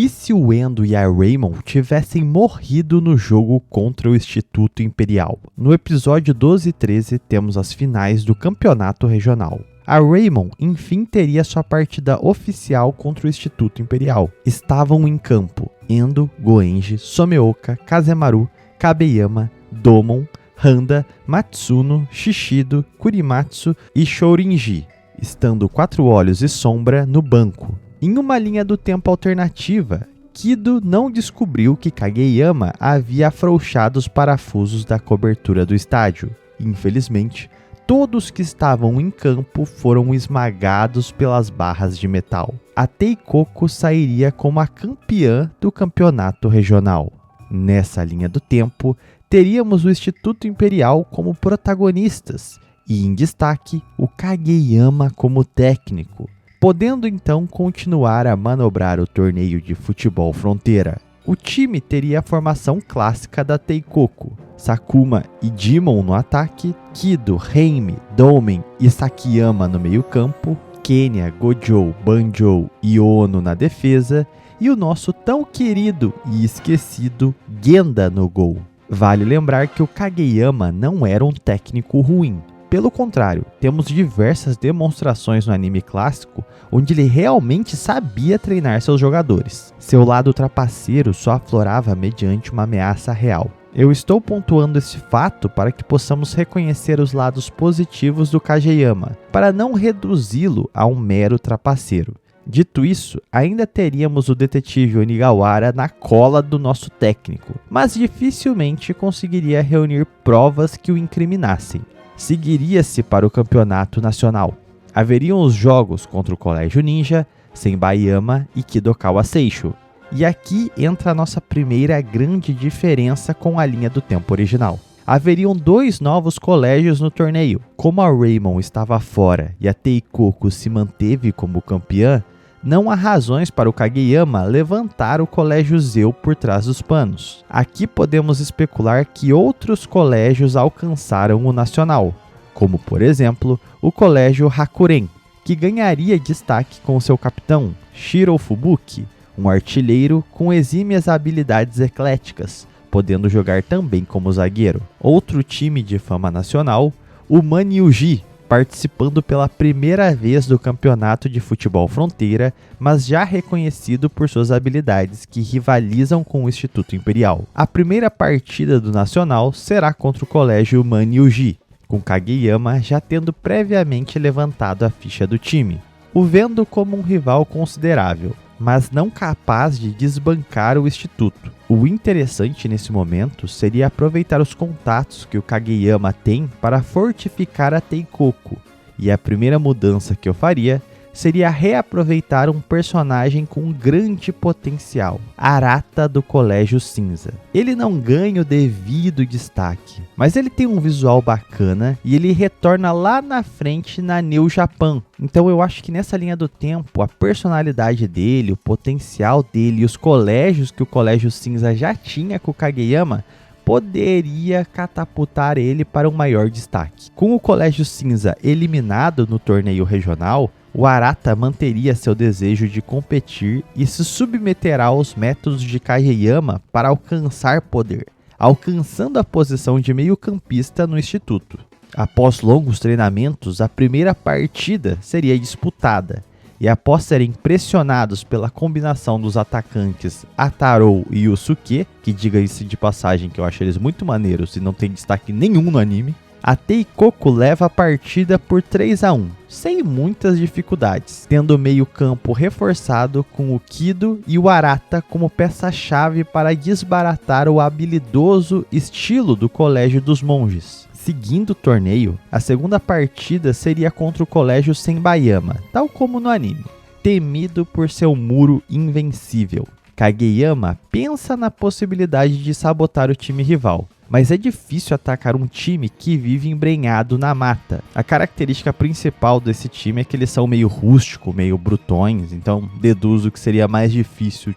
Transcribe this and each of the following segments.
E se o Endo e a Raymond tivessem morrido no jogo contra o Instituto Imperial? No episódio 12 e 13 temos as finais do campeonato regional. A Raymond, enfim, teria sua partida oficial contra o Instituto Imperial. Estavam em campo Endo, Goenji, Someoka, Kazemaru, Kabeyama, Domon, Handa, Matsuno, Shishido, Kurimatsu e Shourinji, estando 4 Olhos e Sombra no banco. Em uma linha do tempo alternativa, Kido não descobriu que Kageyama havia afrouxado os parafusos da cobertura do estádio. Infelizmente, todos que estavam em campo foram esmagados pelas barras de metal. A Teikoko sairia como a campeã do campeonato regional. Nessa linha do tempo, teríamos o Instituto Imperial como protagonistas e, em destaque, o Kageyama como técnico, podendo então continuar a manobrar o torneio de futebol fronteira. O time teria a formação clássica da Teikoko: Sakuma e Demon no ataque, Kido, Heimi, Domen e Sakiyama no meio-campo, Kenya, Gojo, Banjo e Ono na defesa e o nosso tão querido e esquecido Genda no gol. Vale lembrar que o Kageyama não era um técnico ruim. Pelo contrário, temos diversas demonstrações no anime clássico onde ele realmente sabia treinar seus jogadores. Seu lado trapaceiro só aflorava mediante uma ameaça real. Eu estou pontuando esse fato para que possamos reconhecer os lados positivos do Kageyama, para não reduzi-lo a um mero trapaceiro. Dito isso, ainda teríamos o detetive Onigawara na cola do nosso técnico, mas dificilmente conseguiria reunir provas que o incriminassem. Seguiria-se para o campeonato nacional. Haveriam os jogos contra o Colégio Ninja, Senbayama e Kidokawa Seisho. E aqui entra a nossa primeira grande diferença com a linha do tempo original. Haveriam 2 novos colégios no torneio. Como a Raymond estava fora e a Teikoko se manteve como campeã, não há razões para o Kageyama levantar o Colégio Zeu por trás dos panos. Aqui podemos especular que outros colégios alcançaram o nacional, como por exemplo o Colégio Hakuren, que ganharia destaque com seu capitão, Shiro Fubuki, um artilheiro com exímias habilidades ecléticas, podendo jogar também como zagueiro. Outro time de fama nacional, o Manyuji, participando pela primeira vez do campeonato de futebol fronteira, mas já reconhecido por suas habilidades que rivalizam com o Instituto Imperial. A primeira partida do Nacional será contra o Colégio Manyuji, com Kageyama já tendo previamente levantado a ficha do time, o vendo como um rival considerável, mas não capaz de desbancar o Instituto. O interessante nesse momento seria aproveitar os contatos que o Kageyama tem para fortificar a Teikoko, e a primeira mudança que eu faria seria reaproveitar um personagem com grande potencial, Arata do Colégio Cinza. Ele não ganha o devido destaque, mas ele tem um visual bacana e ele retorna lá na frente na New Japan. Então eu acho que nessa linha do tempo, a personalidade dele, o potencial dele e os colégios que o Colégio Cinza já tinha com o Kageyama poderia catapultar ele para um maior destaque. Com o Colégio Cinza eliminado no torneio regional, o Arata manteria seu desejo de competir e se submeterá aos métodos de Kageyama para alcançar poder, alcançando a posição de meio-campista no Instituto. Após longos treinamentos, a primeira partida seria disputada, e após serem pressionados pela combinação dos atacantes Atarou e Yusuke, que diga-se de passagem que eu acho eles muito maneiros e não tem destaque nenhum no anime, a Teikoko leva a partida por 3-1, sem muitas dificuldades, tendo o meio-campo reforçado com o Kido e o Arata como peça-chave para desbaratar o habilidoso estilo do Colégio dos Monges. Seguindo o torneio, a segunda partida seria contra o Colégio Senbayama, tal como no anime, temido por seu muro invencível. Kageyama pensa na possibilidade de sabotar o time rival, mas é difícil atacar um time que vive embrenhado na mata. A característica principal desse time é que eles são meio rústico, meio brutões, então deduzo que seria mais difícil,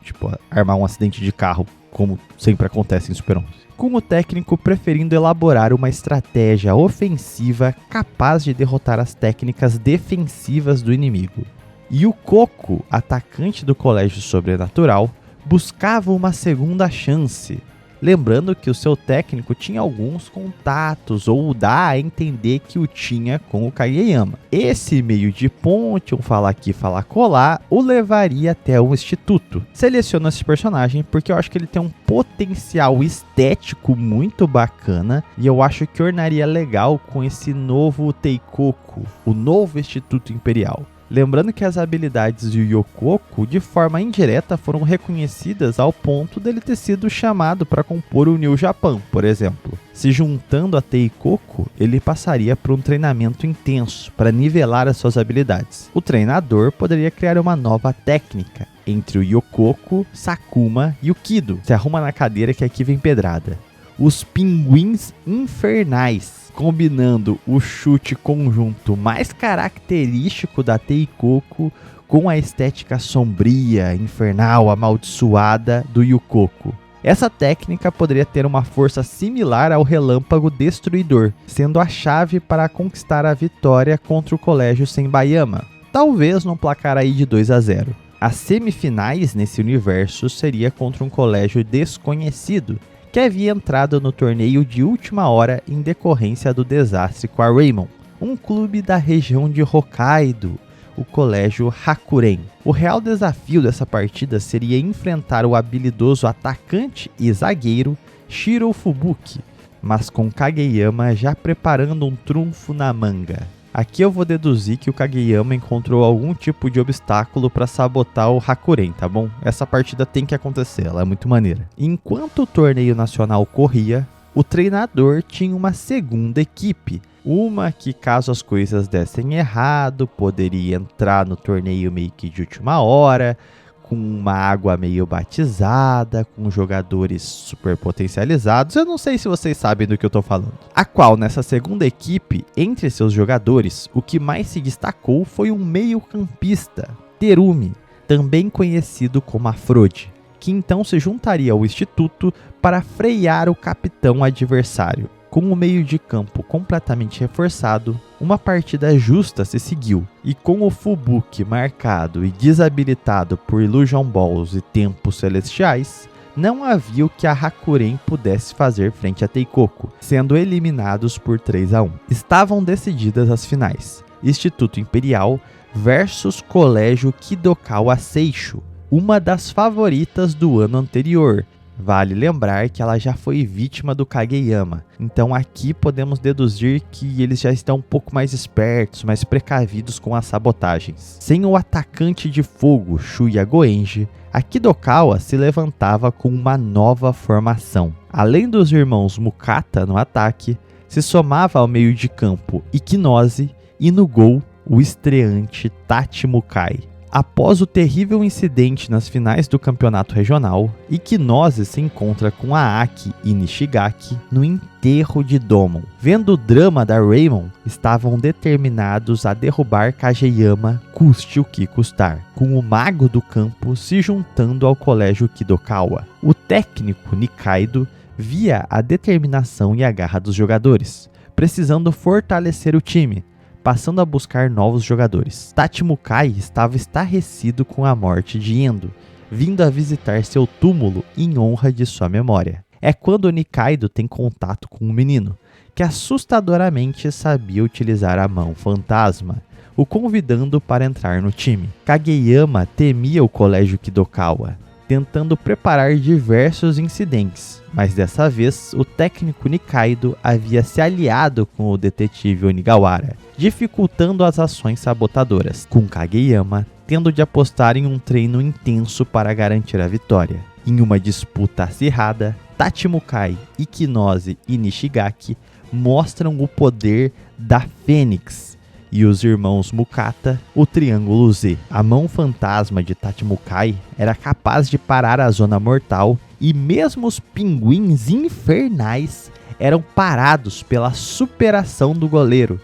armar um acidente de carro, como sempre acontece em Super 11. Com o técnico preferindo elaborar uma estratégia ofensiva capaz de derrotar as técnicas defensivas do inimigo. E o Koko, atacante do Colégio Sobrenatural, buscava uma segunda chance. Lembrando que o seu técnico tinha alguns contatos, ou dá a entender que o tinha com o Kageyama. Esse meio de ponte, um falar aqui, falar colar, o levaria até o instituto. Seleciono esse personagem porque eu acho que ele tem um potencial estético muito bacana e eu acho que ornaria legal com esse novo Teikoku, o novo Instituto Imperial. Lembrando que as habilidades de Yokoku, de forma indireta, foram reconhecidas ao ponto dele ter sido chamado para compor o New Japan, por exemplo. Se juntando a Teikoku, ele passaria por um treinamento intenso para nivelar as suas habilidades. O treinador poderia criar uma nova técnica entre o Yokoku, Sakuma e o Kido. Se arruma na cadeira que aqui vem pedrada. Os Pinguins Infernais, combinando o chute conjunto mais característico da Teikoku com a estética sombria, infernal, amaldiçoada do Yukoku. Essa técnica poderia ter uma força similar ao Relâmpago Destruidor, sendo a chave para conquistar a vitória contra o Colégio Senbayama, talvez num placar aí de 2-0. As semifinais nesse universo seria contra um colégio desconhecido, que havia entrado no torneio de última hora em decorrência do desastre com a Raymond, um clube da região de Hokkaido, o colégio Hakuren. O real desafio dessa partida seria enfrentar o habilidoso atacante e zagueiro Shiro Fubuki, mas com Kageyama já preparando um trunfo na manga. Aqui eu vou deduzir que o Kageyama encontrou algum tipo de obstáculo para sabotar o Hakuren, tá bom? Essa partida tem que acontecer, ela é muito maneira. Enquanto o torneio nacional corria, o treinador tinha uma segunda equipe. Uma que, caso as coisas dessem errado, poderia entrar no torneio meio que de última hora, com uma água meio batizada, com jogadores super potencializados. Eu não sei se vocês sabem do que eu tô falando. A qual, nessa segunda equipe, entre seus jogadores, o que mais se destacou foi um meio-campista, Terumi, também conhecido como Afrode, que então se juntaria ao Instituto para frear o capitão adversário. Com o meio de campo completamente reforçado, uma partida justa se seguiu, e com o Fubuki marcado e desabilitado por Illusion Balls e Tempos Celestiais, não havia o que a Hakuren pudesse fazer frente a Teikoku, sendo eliminados por 3-1. Estavam decididas as finais: Instituto Imperial versus Colégio Kidokawa Seisho, uma das favoritas do ano anterior. Vale lembrar que ela já foi vítima do Kageyama, então aqui podemos deduzir que eles já estão um pouco mais espertos, mais precavidos com as sabotagens. Sem o atacante de fogo Shuya Goenji, a Kidokawa se levantava com uma nova formação. Além dos irmãos Mukata no ataque, se somava ao meio de campo Ikinose e no gol o estreante Tachi Mukai. Após o terrível incidente nas finais do campeonato regional, Ikinose se encontra com Aaki e Nishigaki no enterro de Domon. Vendo o drama da Raymond, estavam determinados a derrubar Kageyama, custe o que custar, com o mago do campo se juntando ao colégio Kidokawa. O técnico Nikaido via a determinação e a garra dos jogadores, precisando fortalecer o time, passando a buscar novos jogadores. Tachi Mukai estava estarrecido com a morte de Endo, vindo a visitar seu túmulo em honra de sua memória. É quando Nikaido tem contato com um menino, que assustadoramente sabia utilizar a mão fantasma, o convidando para entrar no time. Kageyama temia o colégio Kidokawa, tentando preparar diversos incidentes, mas dessa vez o técnico Nikaido havia se aliado com o detetive Onigawara, dificultando as ações sabotadoras, com Kageyama tendo de apostar em um treino intenso para garantir a vitória. Em uma disputa acirrada, Tachi Mukai, Ikinose e Nishigaki mostram o poder da Fênix, e os irmãos Mukata, o Triângulo Z. A mão fantasma de Tachi Mukai era capaz de parar a zona mortal, e mesmo os pinguins infernais eram parados pela superação do goleiro,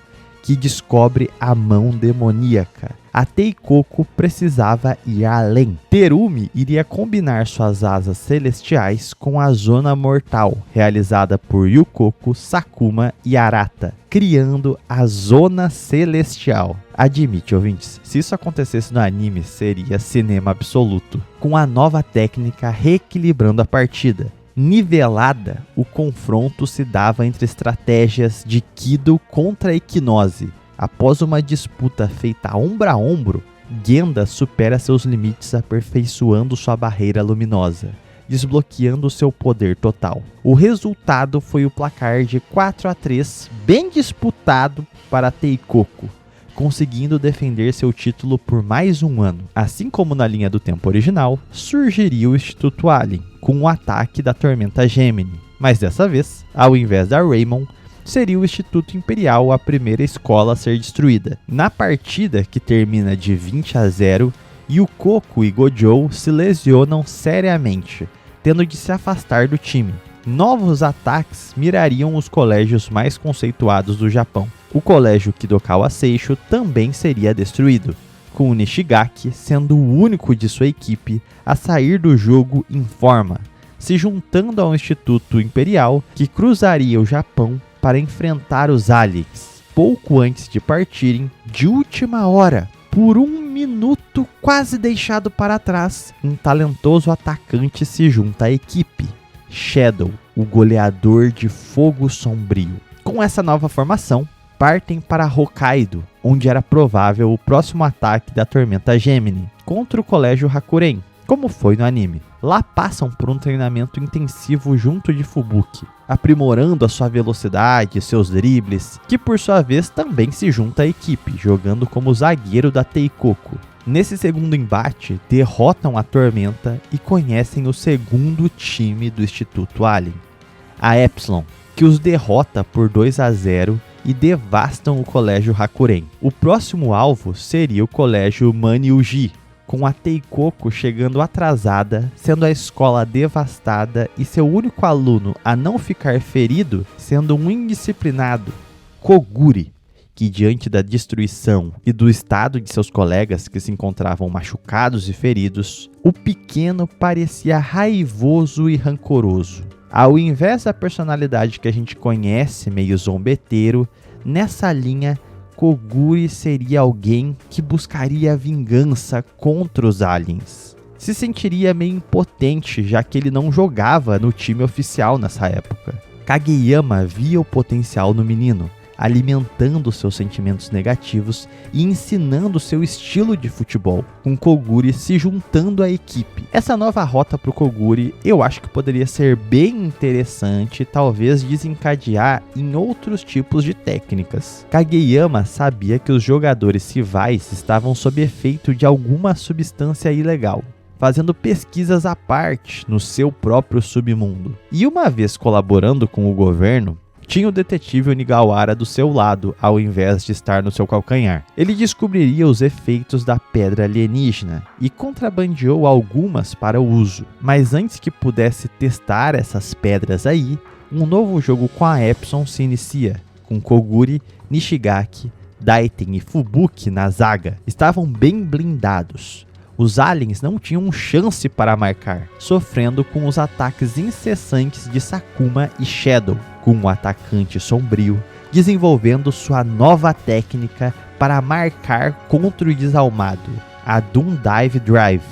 que descobre a mão demoníaca. A Teikoko precisava ir além. Terumi iria combinar suas asas celestiais com a Zona Mortal, realizada por Yukoko, Sakuma e Arata, criando a Zona Celestial. Admite, ouvintes, se isso acontecesse no anime, seria cinema absoluto. Com a nova técnica reequilibrando a partida. Nivelada, o confronto se dava entre estratégias de Kido contra Equinose. Após uma disputa feita ombro a ombro, Genda supera seus limites aperfeiçoando sua barreira luminosa, desbloqueando seu poder total. O resultado foi o placar de 4-3, bem disputado para Teikoko, conseguindo defender seu título por mais um ano. Assim como na linha do tempo original, surgiria o Instituto Alien, com o ataque da Tormenta Gemini. Mas dessa vez, ao invés da Raymon, seria o Instituto Imperial a primeira escola a ser destruída. Na partida, que termina de 20-0, Yukoko e Gojo se lesionam seriamente, tendo de se afastar do time. Novos ataques mirariam os colégios mais conceituados do Japão. O colégio Kidokawa Seisho também seria destruído, com o Nishigaki sendo o único de sua equipe a sair do jogo em forma, se juntando ao Instituto Imperial que cruzaria o Japão para enfrentar os aliens. Pouco antes de partirem, de última hora, por um minuto quase deixado para trás, um talentoso atacante se junta à equipe, Shadow, o goleador de fogo sombrio. Com essa nova formação, partem para Hokkaido, onde era provável o próximo ataque da Tormenta Gemini, contra o Colégio Hakuren, como foi no anime. Lá passam por um treinamento intensivo junto de Fubuki, aprimorando a sua velocidade e seus dribles, que por sua vez também se junta à equipe, jogando como zagueiro da Teikoko. Nesse segundo embate, derrotam a Tormenta e conhecem o segundo time do Instituto Alien, a Epsilon, que os derrota por 2-0 e devastam o Colégio Hakuren. O próximo alvo seria o Colégio Manyuji, com a Teikoko chegando atrasada, sendo a escola devastada e seu único aluno a não ficar ferido sendo um indisciplinado, Koguri, que diante da destruição e do estado de seus colegas que se encontravam machucados e feridos, o pequeno parecia raivoso e rancoroso. Ao invés da personalidade que a gente conhece, meio zombeteiro, nessa linha, Koguri seria alguém que buscaria vingança contra os aliens. Se sentiria meio impotente, já que ele não jogava no time oficial nessa época. Kageyama via o potencial no menino, alimentando seus sentimentos negativos e ensinando seu estilo de futebol, com Koguri se juntando à equipe. Essa nova rota para o Koguri eu acho que poderia ser bem interessante e talvez desencadear em outros tipos de técnicas. Kageyama sabia que os jogadores rivais estavam sob efeito de alguma substância ilegal, fazendo pesquisas à parte no seu próprio submundo. E uma vez colaborando com o governo, tinha o detetive Onigawara do seu lado, ao invés de estar no seu calcanhar. Ele descobriria os efeitos da pedra alienígena e contrabandeou algumas para o uso. Mas antes que pudesse testar essas pedras aí, um novo jogo com a Epsilon se inicia, com Koguri, Nishigaki, Daiten e Fubuki na zaga. Estavam bem blindados. Os aliens não tinham chance para marcar, sofrendo com os ataques incessantes de Sakuma e Shadow, com o atacante sombrio desenvolvendo sua nova técnica para marcar contra o desalmado, a Doom Dive Drive,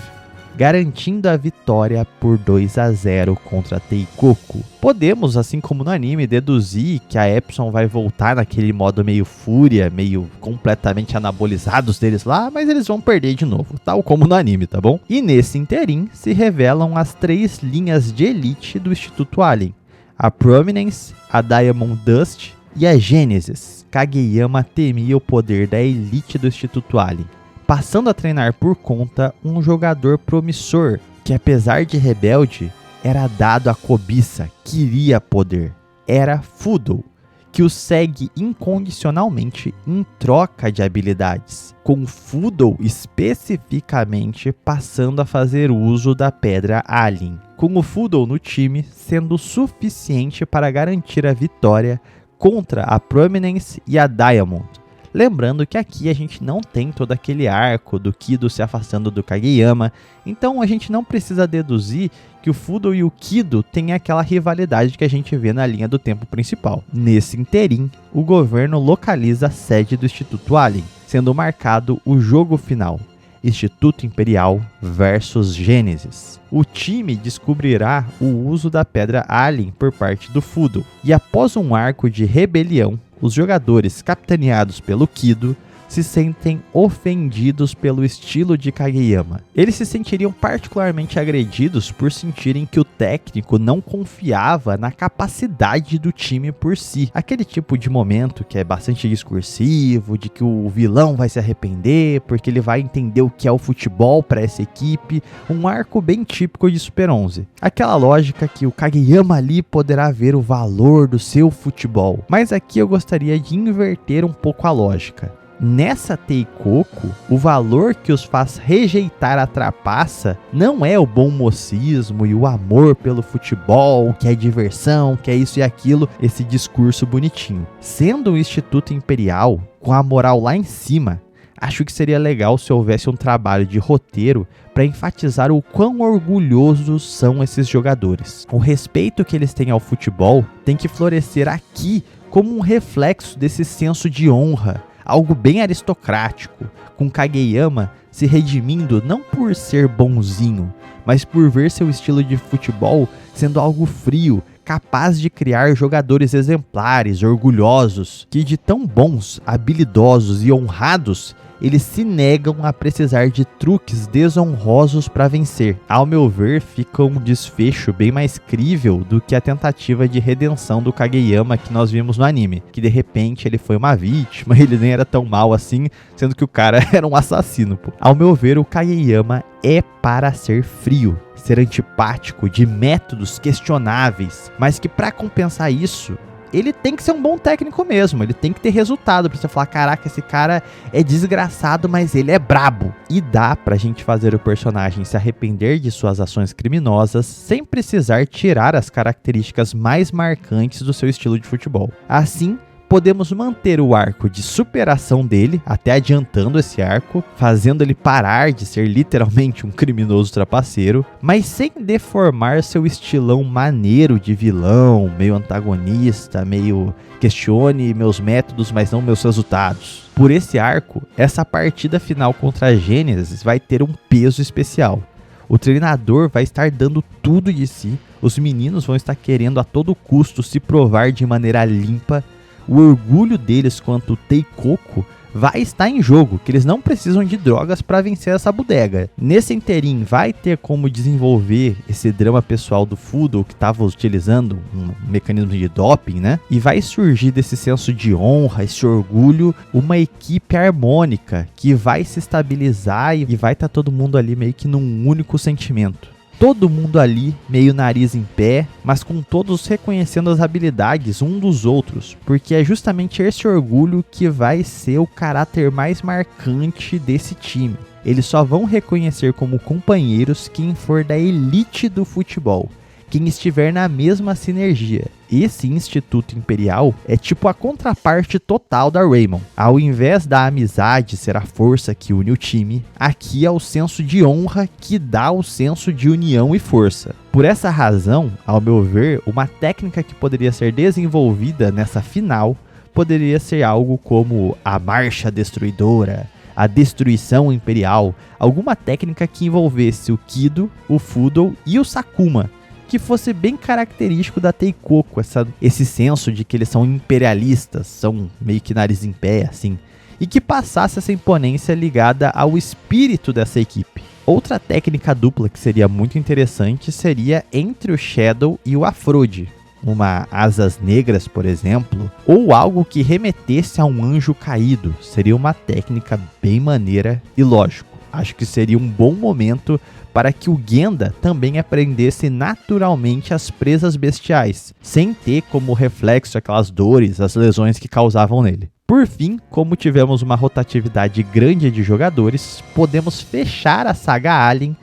garantindo a vitória por 2-0 contra a Teikoko. Podemos, assim como no anime, deduzir que a Epsilon vai voltar naquele modo meio fúria, meio completamente anabolizados deles lá, mas eles vão perder de novo, tal como no anime, tá bom? E nesse interim se revelam as 3 linhas de elite do Instituto Alien, a Prominence, a Diamond Dust e a Genesis. Kageyama temia o poder da elite do Instituto Alien, passando a treinar por conta um jogador promissor, que apesar de rebelde, era dado à cobiça, queria poder. Era Fudo, que o segue incondicionalmente em troca de habilidades, com Fudo especificamente passando a fazer uso da pedra Alien, com o Fudo no time sendo suficiente para garantir a vitória contra a Prominence e a Diamond, Lembrando que aqui a gente não tem todo aquele arco do Kido se afastando do Kageyama, então a gente não precisa deduzir que o Fudo e o Kido têm aquela rivalidade que a gente vê na linha do tempo principal. Nesse interim, o governo localiza a sede do Instituto Alien, sendo marcado o jogo final, Instituto Imperial versus Gênesis. O time descobrirá o uso da pedra Alien por parte do Fudo, e após um arco de rebelião, os jogadores capitaneados pelo Kido se sentem ofendidos pelo estilo de Kageyama. Eles se sentiriam particularmente agredidos por sentirem que o técnico não confiava na capacidade do time por si. Aquele tipo de momento que é bastante discursivo, de que o vilão vai se arrepender porque ele vai entender o que é o futebol para essa equipe, um arco bem típico de Super 11. Aquela lógica que o Kageyama ali poderá ver o valor do seu futebol. Mas aqui eu gostaria de inverter um pouco a lógica. Nessa Teikoku, o valor que os faz rejeitar a trapaça não é o bom mocismo e o amor pelo futebol, que é diversão, que é isso e aquilo, esse discurso bonitinho. Sendo um Instituto Imperial, com a moral lá em cima, acho que seria legal se houvesse um trabalho de roteiro para enfatizar o quão orgulhosos são esses jogadores. O respeito que eles têm ao futebol tem que florescer aqui como um reflexo desse senso de honra, algo bem aristocrático, com Kageyama se redimindo não por ser bonzinho, mas por ver seu estilo de futebol sendo algo frio, capaz de criar jogadores exemplares, orgulhosos, que de tão bons, habilidosos e honrados, eles se negam a precisar de truques desonrosos para vencer. Ao meu ver, fica um desfecho bem mais crível do que a tentativa de redenção do Kageyama que nós vimos no anime, que de repente ele foi uma vítima, ele nem era tão mal assim, sendo que o cara era um assassino, pô. Ao meu ver, o Kageyama é para ser frio, ser antipático, de métodos questionáveis, mas que para compensar isso, ele tem que ser um bom técnico mesmo, ele tem que ter resultado pra você falar, caraca, esse cara é desgraçado, mas ele é brabo. E dá pra gente fazer o personagem se arrepender de suas ações criminosas sem precisar tirar as características mais marcantes do seu estilo de futebol. Assim, podemos manter o arco de superação dele, até adiantando esse arco, fazendo ele parar de ser literalmente um criminoso trapaceiro, mas sem deformar seu estilão maneiro de vilão, meio antagonista, meio questione meus métodos, mas não meus resultados. Por esse arco, essa partida final contra a Gênesis vai ter um peso especial. O treinador vai estar dando tudo de si, os meninos vão estar querendo a todo custo se provar de maneira limpa. O orgulho deles quanto Teikoku vai estar em jogo, que eles não precisam de drogas para vencer essa bodega. Nesse interim vai ter como desenvolver esse drama pessoal do Fudo, que estava utilizando um mecanismo de doping, né? E vai surgir desse senso de honra, esse orgulho, uma equipe harmônica que vai se estabilizar e vai estar todo mundo ali meio que num único sentimento. Todo mundo ali, meio nariz em pé, mas com todos reconhecendo as habilidades um dos outros, porque é justamente esse orgulho que vai ser o caráter mais marcante desse time. Eles só vão reconhecer como companheiros quem for da elite do futebol, quem estiver na mesma sinergia. Esse Instituto Imperial é tipo a contraparte total da Raymond. Ao invés da amizade ser a força que une o time, aqui é o senso de honra que dá o senso de união e força. Por essa razão, ao meu ver, uma técnica que poderia ser desenvolvida nessa final poderia ser algo como a marcha destruidora, a destruição imperial, alguma técnica que envolvesse o Kido, o Fudo e o Sakuma, que fosse bem característico da Teikoku, esse senso de que eles são imperialistas, são meio que nariz em pé, assim, e que passasse essa imponência ligada ao espírito dessa equipe. Outra técnica dupla que seria muito interessante seria entre o Shadow e o Afrodi, uma Asas Negras, por exemplo, ou algo que remetesse a um anjo caído, seria uma técnica bem maneira e lógico. Acho que seria um bom momento para que o Genda também aprendesse naturalmente as presas bestiais, sem ter como reflexo aquelas dores, as lesões que causavam nele. Por fim, como tivemos uma rotatividade grande de jogadores, podemos fechar a saga Alien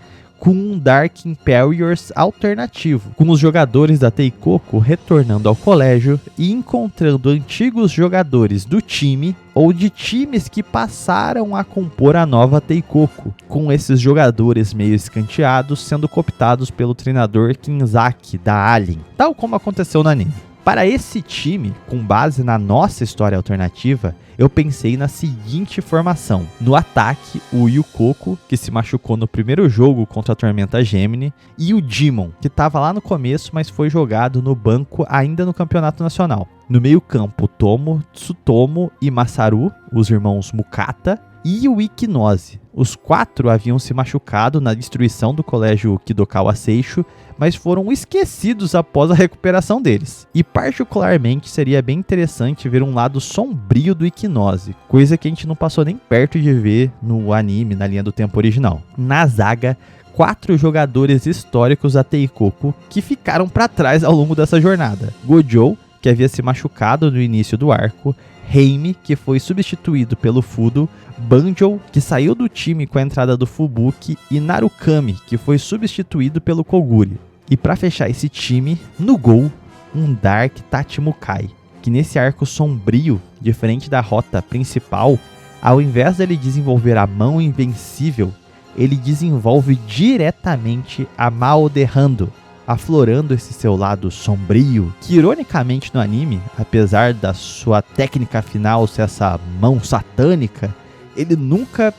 com um Dark Imperiors alternativo, com os jogadores da Teikoko retornando ao colégio e encontrando antigos jogadores do time ou de times que passaram a compor a nova Teikoko, com esses jogadores meio escanteados sendo cooptados pelo treinador Kinzaki da Alien, tal como aconteceu no anime. Para esse time, com base na nossa história alternativa, eu pensei na seguinte formação. No ataque, o Yukoko, que se machucou no primeiro jogo contra a Tormenta Gemini, e o Demon, que estava lá no começo, mas foi jogado no banco ainda no Campeonato Nacional. No meio campo, Tomo, Tsutomu e Masaru, os irmãos Mukata, e o Ikinose. Os 4 haviam se machucado na destruição do colégio Kidokawa Seisho, mas foram esquecidos após a recuperação deles. E particularmente seria bem interessante ver um lado sombrio do Ikinose, coisa que a gente não passou nem perto de ver no anime, na linha do tempo original. Na zaga, 4 jogadores históricos da Teikoko que ficaram para trás ao longo dessa jornada. Gojo, que havia se machucado no início do arco, Heimi, que foi substituído pelo Fudo, Banjo, que saiu do time com a entrada do Fubuki, e Narukami, que foi substituído pelo Koguri. E para fechar esse time, no gol, um Dark Tachimukai, que nesse arco sombrio, diferente da rota principal, ao invés dele desenvolver a mão invencível, ele desenvolve diretamente a Mao de Hando, aflorando esse seu lado sombrio, que ironicamente no anime, apesar da sua técnica final ser essa mão satânica, ele nunca,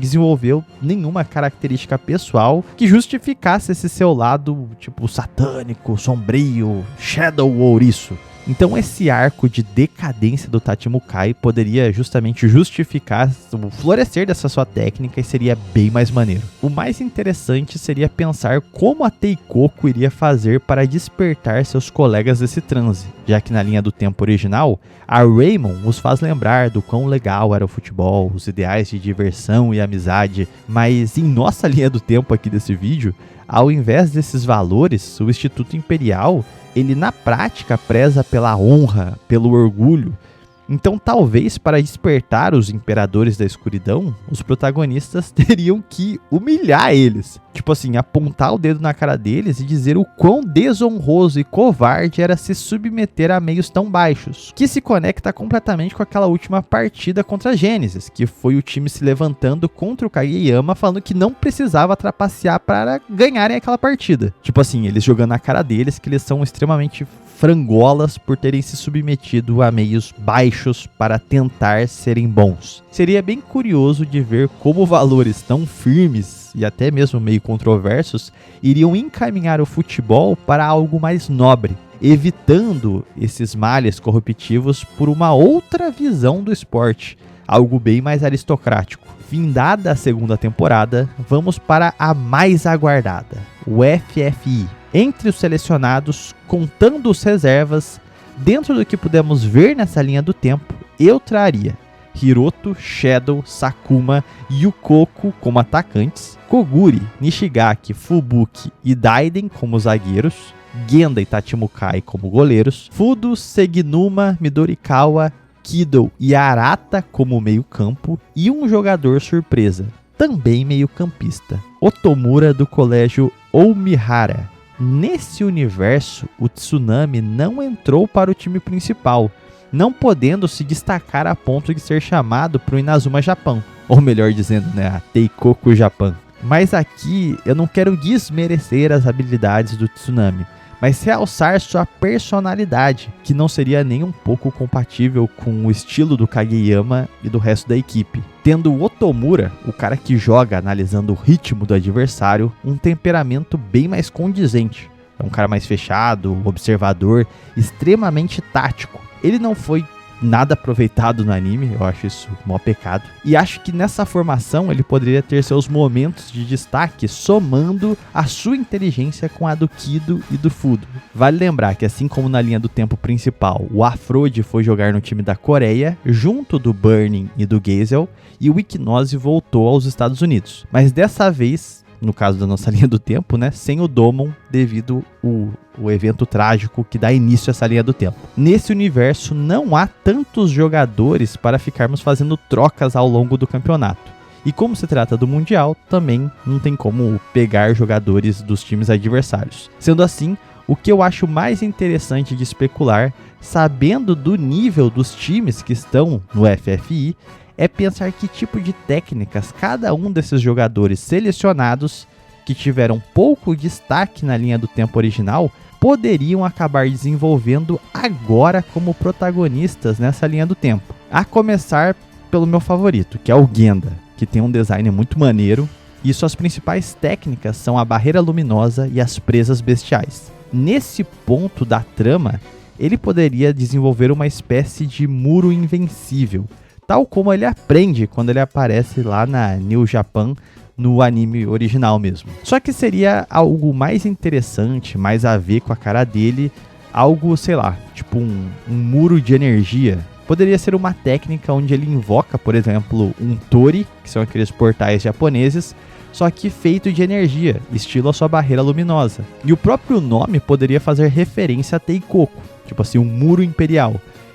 desenvolveu nenhuma característica pessoal que justificasse esse seu lado, satânico, sombrio, shadow ouriço. Então esse arco de decadência do Tachimukai poderia justamente justificar o florescer dessa sua técnica e seria bem mais maneiro. O mais interessante seria pensar como a Teikoko iria fazer para despertar seus colegas desse transe, já que na linha do tempo original, a Raymond os faz lembrar do quão legal era o futebol, os ideais de diversão e amizade, mas em nossa linha do tempo aqui desse vídeo, ao invés desses valores, o Instituto Imperial, ele na prática preza pela honra, pelo orgulho. Então talvez para despertar os imperadores da escuridão, os protagonistas teriam que humilhar eles. Apontar o dedo na cara deles e dizer o quão desonroso e covarde era se submeter a meios tão baixos. Que se conecta completamente com aquela última partida contra a Gênesis, que foi o time se levantando contra o Kageyama, falando que não precisava trapacear para ganharem aquela partida. Eles jogando na cara deles que eles são extremamente frangolas por terem se submetido a meios baixos para tentar serem bons. Seria bem curioso de ver como valores tão firmes e até mesmo meio controversos iriam encaminhar o futebol para algo mais nobre, evitando esses males corruptivos por uma outra visão do esporte, algo bem mais aristocrático. Findada a segunda temporada, vamos para a mais aguardada, o FFI. Entre os selecionados, contando os reservas, dentro do que pudemos ver nessa linha do tempo, eu traria Hiroto, Shadow, Sakuma e Yukoko como atacantes, Koguri, Nishigaki, Fubuki e Daiden como zagueiros, Genda e Tachimukai como goleiros, Fudo, Seginuma, Midorikawa, Kido e Arata como meio-campo e um jogador surpresa, também meio-campista, Otomura do colégio Oumihara. Nesse universo, o Tsunami não entrou para o time principal, não podendo se destacar a ponto de ser chamado para o Inazuma Japão, ou melhor dizendo, a Teikoko Japão. Mas aqui eu não quero desmerecer as habilidades do Tsunami, mas realçar sua personalidade, que não seria nem um pouco compatível com o estilo do Kageyama e do resto da equipe. Tendo o Otomura, o cara que joga analisando o ritmo do adversário, um temperamento bem mais condizente. É um cara mais fechado, observador, extremamente tático. Ele não foi nada aproveitado no anime, eu acho isso um maior pecado. E acho que nessa formação ele poderia ter seus momentos de destaque somando a sua inteligência com a do Kido e do Fudo. Vale lembrar que assim como na linha do tempo principal, o Afrode foi jogar no time da Coreia, junto do Burning e do Geisel, e o Ikinose voltou aos Estados Unidos. Mas dessa vez, no caso da nossa linha do tempo, sem o Domon, devido o evento trágico que dá início a essa linha do tempo. Nesse universo não há tantos jogadores para ficarmos fazendo trocas ao longo do campeonato. E como se trata do Mundial, também não tem como pegar jogadores dos times adversários. Sendo assim, o que eu acho mais interessante de especular, sabendo do nível dos times que estão no FFI, é pensar que tipo de técnicas cada um desses jogadores selecionados, que tiveram pouco destaque na linha do tempo original, poderiam acabar desenvolvendo agora como protagonistas nessa linha do tempo. A começar pelo meu favorito, que é o Genda, que tem um design muito maneiro, e suas principais técnicas são a barreira luminosa e as presas bestiais. Nesse ponto da trama, ele poderia desenvolver uma espécie de muro invencível, tal como ele aprende quando ele aparece lá na New Japan, no anime original mesmo. Só que seria algo mais interessante, mais a ver com a cara dele, algo, sei lá, tipo um muro de energia. Poderia ser uma técnica onde ele invoca, por exemplo, um Tori, que são aqueles portais japoneses, só que feito de energia, estilo a sua barreira luminosa. E o próprio nome poderia fazer referência a Teikoku, tipo assim, um muro imperial.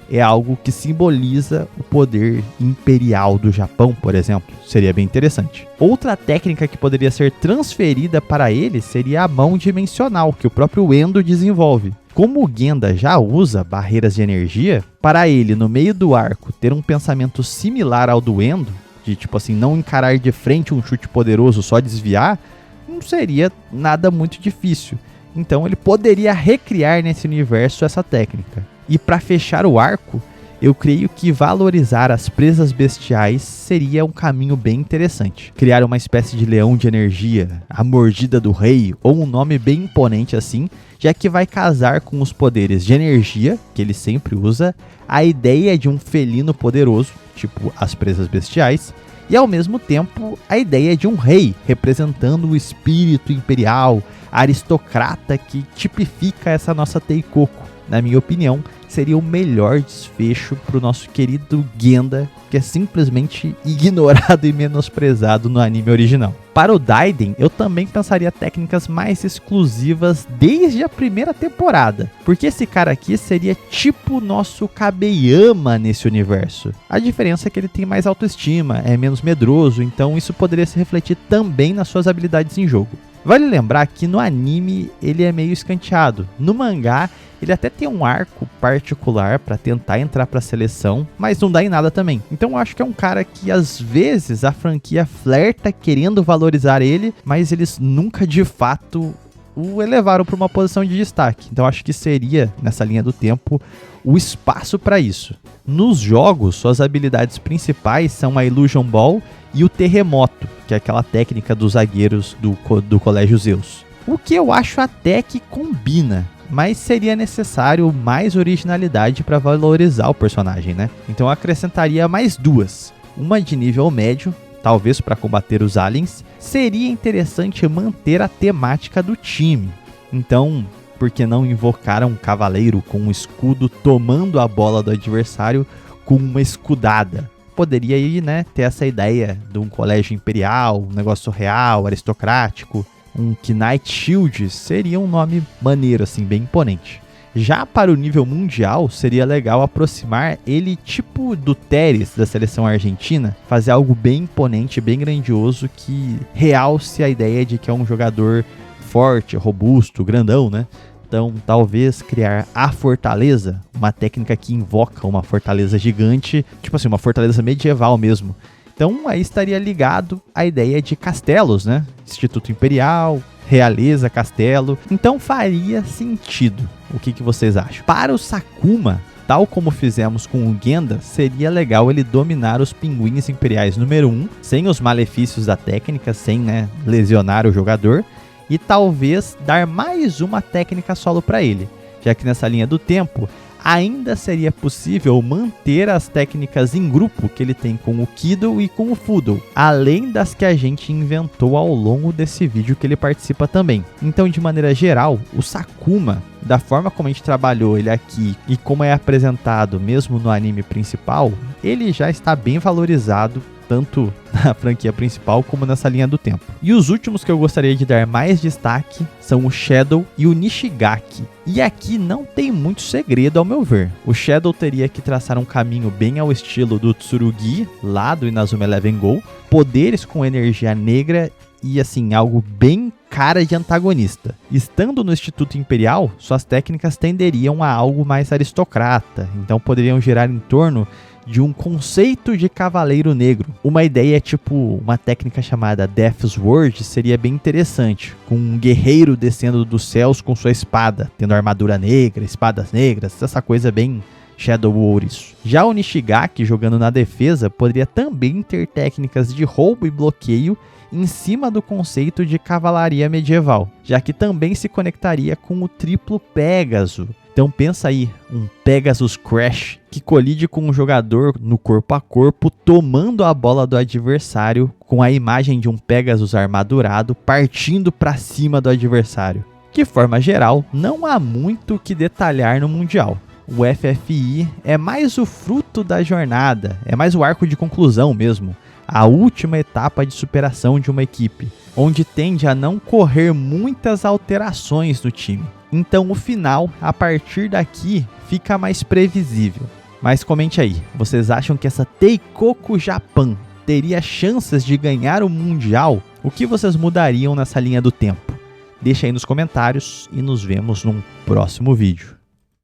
É algo que simboliza o poder imperial do Japão, por exemplo. Seria bem interessante. Outra técnica que poderia ser transferida para ele seria a mão dimensional, que o próprio Endo desenvolve. Como o Genda já usa barreiras de energia, para ele, no meio do arco, ter um pensamento similar ao do Endo, de tipo assim, não encarar de frente um chute poderoso, só desviar, não seria nada muito difícil. Então ele poderia recriar nesse universo essa técnica. E para fechar o arco, eu creio que valorizar as presas bestiais seria um caminho bem interessante. Criar uma espécie de leão de energia, a mordida do rei, ou um nome bem imponente assim, já que vai casar com os poderes de energia, que ele sempre usa, a ideia de um felino poderoso, tipo as presas bestiais, e ao mesmo tempo a ideia de um rei, representando o espírito imperial, aristocrata que tipifica essa nossa Teikoku. Na minha opinião, seria o melhor desfecho para o nosso querido Genda, que é simplesmente ignorado e menosprezado no anime original. Para o Daiden, eu também pensaria técnicas mais exclusivas desde a primeira temporada, porque esse cara aqui seria tipo o nosso Kabeyama nesse universo. A diferença é que ele tem mais autoestima, é menos medroso, então isso poderia se refletir também nas suas habilidades em jogo. Vale lembrar que no anime ele é meio escanteado. No mangá, ele até tem um arco particular para tentar entrar para a seleção, mas não dá em nada também. Então eu acho que é um cara que às vezes a franquia flerta querendo valorizar ele, mas eles nunca de fato o elevaram para uma posição de destaque. Então acho que seria, nessa linha do tempo, o espaço para isso. Nos jogos, suas habilidades principais são a Illusion Ball e o Terremoto, que é aquela técnica dos zagueiros do Colégio Zeus. O que eu acho até que combina, mas seria necessário mais originalidade para valorizar o personagem, né? Então eu acrescentaria mais duas. Uma de nível médio, talvez para combater os aliens. Seria interessante manter a temática do time. Então, por que não invocar um cavaleiro com um escudo tomando a bola do adversário com uma escudada? Poderia aí, né, ter essa ideia de um colégio imperial, um negócio real, aristocrático. Um Knight Shield seria um nome maneiro, assim, bem imponente. Já para o nível mundial, seria legal aproximar ele tipo do Teres da seleção argentina, fazer algo bem imponente, bem grandioso, que realce a ideia de que é um jogador forte, robusto, grandão, né? Então, talvez criar a fortaleza, uma técnica que invoca uma fortaleza gigante, tipo assim, uma fortaleza medieval mesmo. Então, aí estaria ligado à ideia de castelos, né? Instituto Imperial, realeza, castelo. Então, faria sentido. O que vocês acham? Para o Sakuma, tal como fizemos com o Genda, seria legal ele dominar os pinguins imperiais número 1, sem os malefícios da técnica, sem, né, lesionar o jogador. E talvez dar mais uma técnica solo para ele, já que nessa linha do tempo ainda seria possível manter as técnicas em grupo que ele tem com o Kido e com o Fudo, além das que a gente inventou ao longo desse vídeo que ele participa também. Então, de maneira geral, o Sakuma, da forma como a gente trabalhou ele aqui e como é apresentado mesmo no anime principal, ele já está bem valorizado tanto na franquia principal como nessa linha do tempo. E os últimos que eu gostaria de dar mais destaque são o Shadow e o Nishigaki. E aqui não tem muito segredo ao meu ver. O Shadow teria que traçar um caminho bem ao estilo do Tsurugi, lá do Inazuma Eleven Go, poderes com energia negra e assim, algo bem cara de antagonista. Estando no Instituto Imperial, suas técnicas tenderiam a algo mais aristocrata, então poderiam girar em torno de um conceito de cavaleiro negro. Uma ideia tipo uma técnica chamada Death's Word seria bem interessante, com um guerreiro descendo dos céus com sua espada, tendo armadura negra, espadas negras, essa coisa bem Shadow Ouriço. Já o Nishigaki, jogando na defesa, poderia também ter técnicas de roubo e bloqueio em cima do conceito de cavalaria medieval, já que também se conectaria com o triplo Pégaso. Então pensa aí, um Pegasus Crash que colide com um jogador no corpo a corpo, tomando a bola do adversário com a imagem de um Pegasus armadurado partindo para cima do adversário. De forma geral, não há muito o que detalhar no Mundial. O FFI é mais o fruto da jornada, é mais o arco de conclusão mesmo, a última etapa de superação de uma equipe, onde tende a não correr muitas alterações no time. Então o final, a partir daqui, fica mais previsível. Mas comente aí, vocês acham que essa Teikoku Japan teria chances de ganhar o Mundial? O que vocês mudariam nessa linha do tempo? Deixa aí nos comentários e nos vemos num próximo vídeo.